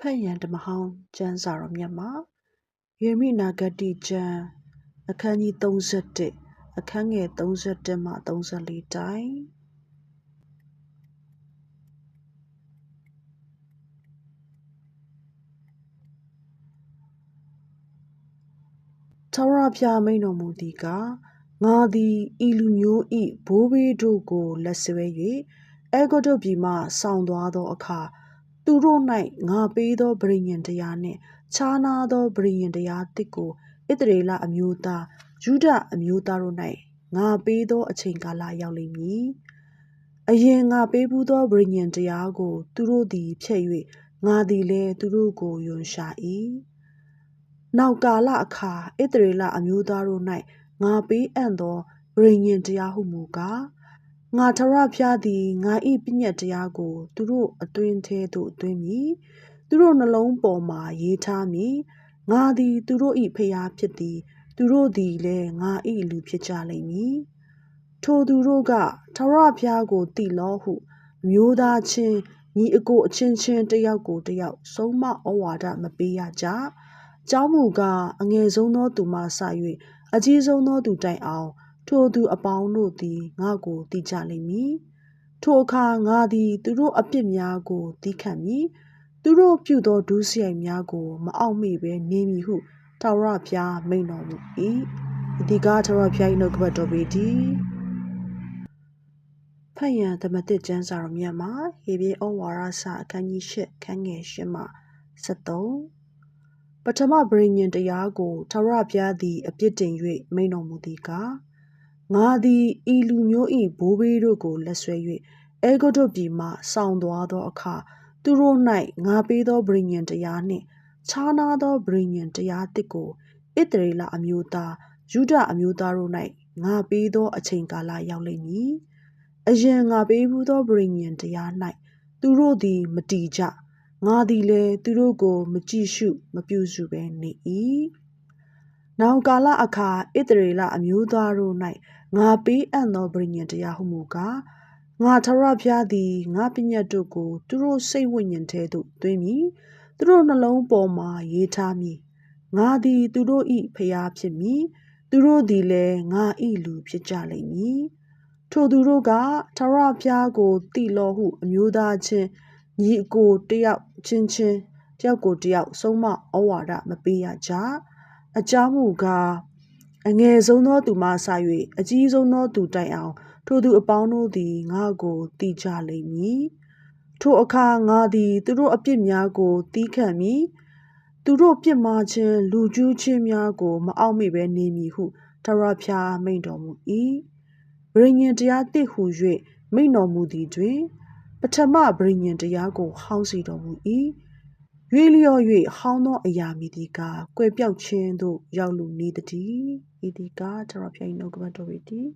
ဖတ်ရန်ဓမ္မဟောင်းကျမ်းစာတော်မြတ်မှာယေရမိနာဂတိကျမ်းအခန်းကြီး31အခန်းငယ်31မှ34တိုင်ထာဝရဘုရားမိန့်တော်မူသည်ကားငါသည်ဤလူမျိုး၏ဘိုးဘေးတို့ကိုလက်ဆွဲ၍အဲဂုတ္တုပြည်မှဆောင်သွားသောအခါသူတို့၌ငါပေးသောပဋိညာဉ်တရားနှင့်ခြားနားသောပဋိညာဉ်တရားသစ်ကိုဣသရေလအမျိုးသားယုဒအမျိုးသားတို့၌ငါပေးသောအချိန်ကာလရောက်လိမ့်မည်။အရင်ငါပေးဘူးသောပဋိညာဉ်တရားကိုသူတို့သည်ဖျက်၍ငါသည်လည်းသူတို့ကိုယွန်ရှာ၏။နောက်ကာလအခါဣသရေလအမျိုးသားတို့၌ငါပေးအံ့သောပဋိညာဉ်တရားဟုမူကားငါထာဝရဘုရားသည်ငါ၏ပညတ်တရားကိုသူတို့အတွင်းထဲသို့သွင်းမည်သူတို့နှလုံးပေါ်မှာရေးထားမည်ငါသည်သူတို့၏ဖျားဖြစ်သည်သူတို့သည်လည်းငါ၏လူဖြစ်ကြလိမ့်မည်ထိုသူတို့ကထာဝရဘုရားကိုသိလောဟုမျိုးသားချင်းညီအကိုအချင်းချင်းတယောက်ကိုတယောက်ဆုံးမဩဝါဒမပေးရကြကြောင်းမူကားအငယ်ဆုံးသောသူမှစ၍အကြီးဆုံးသောသူတိုင်အောင်ထိုသူအပေါင်းတို့သည်ငါကိုသိကြလိမ့်မည်ထိုအခါငါသည်သူတို့အပြစ်များကိုသီးခံမည်သူတို့ပြုသောဒုစရိုက်များကိုမအောက်မေ့ဘဲနေမည်ဟုထာဝရဘုရားမိန့်တော်မူ၏ဒီကားထာဝရဘုရား၏နှုတ်ကပတ်တော်ပေတည်းဖတ်ရန်ဓမ္မသစ်ကျမ်းစာတော်မြတ်မှာဟေဗြဲဩဝါဒစာအခန်းကြီး၈ခန်းငယ်၈မှ73ပထမပဋိညာဉ်တရားကိုထာဝရဘုရားသည်အပြစ်တင်၍မိန့်တော်မူသည်ကားငါသည်ဤလူမျိုး၏ဘိုးဘေးတို့ကိုလက်ဆွဲ၍အဲဂုတ္တုပြည်မှဆောင်သွားသောအခါသူတို့၌ငါပေးသောပဋိညာဉ်တရားနှင့်ခြားနားသောပဋိညာဉ်တရားသစ်ကိုဣသရေလအမျိုးသားယုဒအမျိုးသားတို့၌ငါပေးသောအချိန်ကာလရောက်လိမ့်မည်အရင်ငါပေးဘူးသောပဋိညာဉ်တရား၌သူတို့သည်မတည်ကြငါသည်လည်းသူတို့ကိုမကြည့်ရှုမပြုစုဘဲနေ၏နောက်ကာလအခါဣသရေလအမျိုးသားတို့၌ငါပေးအံ့သောပဋိညာဉ်တရားဟုမူကားငါထာဝရဘုရားသည်ငါပညတ်တို့ကိုသူတို့စိတ်ဝိညာဉ်ထဲသို့သွင်းမည်သူတို့နှလုံးပေါ်မှာရေးထားမည်ငါသည်သူတို့၏ဖျားဖြစ်မည်သူတို့သည်လည်းငါ၏လူဖြစ်ကြလိမ့်မည်ထိုသူတို့ကထာဝရဘုရားကိုသိလောဟုအမျိုးသားချင်းညီအကိုတယောက်ချင်းတယောက်ကိုတယောက်ဆုံးမဩဝါဒမပေးရကြအကြောင်းမူကားအငယ်ဆုံးသောသူမှစ၍အကြီးဆုံးသောသူတိုင်အောင်ထိုသူအပေါင်းတို့သည်ငါကိုသိကြလိမ့်မည်ထိုအခါငါသည်သူတို့အပြစ်များကိုသီးခံမည်သူတို့ပြစ်မှားခြင်းလူကျူးခြင်းများကိုမအောက်မေ့ဘဲနေမည်ဟုထာဝရဘုရားမိန့်တော်မူ၏ပဋိညာဉ်တရားသစ်ဟူ၍မိန့်တော်မူသည်တွင်ပထမပဋိညာဉ်တရားကိုဟောင်းစေတော်မူ၏ရွေ့လျော့၍ဟောင်းသောအရာမည်သည်ကားကွယ်ပြောက်ခြင်းသို့ရောက်လူနေသည်ဤသည်ကားထာဝရဘုရား၏နှုတ်ကပတ်တော်ပေတည်း